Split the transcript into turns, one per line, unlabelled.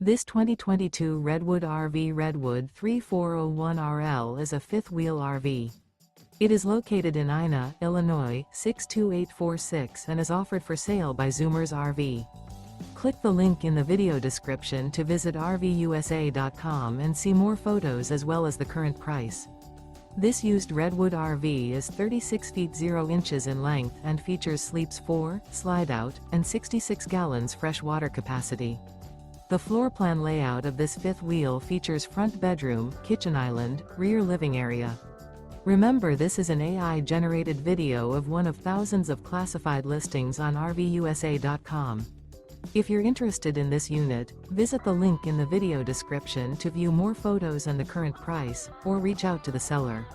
This 2022 Redwood RV Redwood 3401RL is a fifth-wheel RV. It is located in Ina, Illinois, 62846 and is offered for sale by Zoomers RV. Click the link in the video description to visit RVUSA.com and see more photos as well as the current price. This used Redwood RV is 36 feet 0 inches in length and features sleeps 4, slide-out, and 66 gallons fresh water capacity. The floor plan layout of this fifth wheel features front bedroom, kitchen island, rear living area. Remember, this is an AI-generated video of one of thousands of classified listings on RVUSA.com. If you're interested in this unit, visit the link in the video description to view more photos and the current price, or reach out to the seller.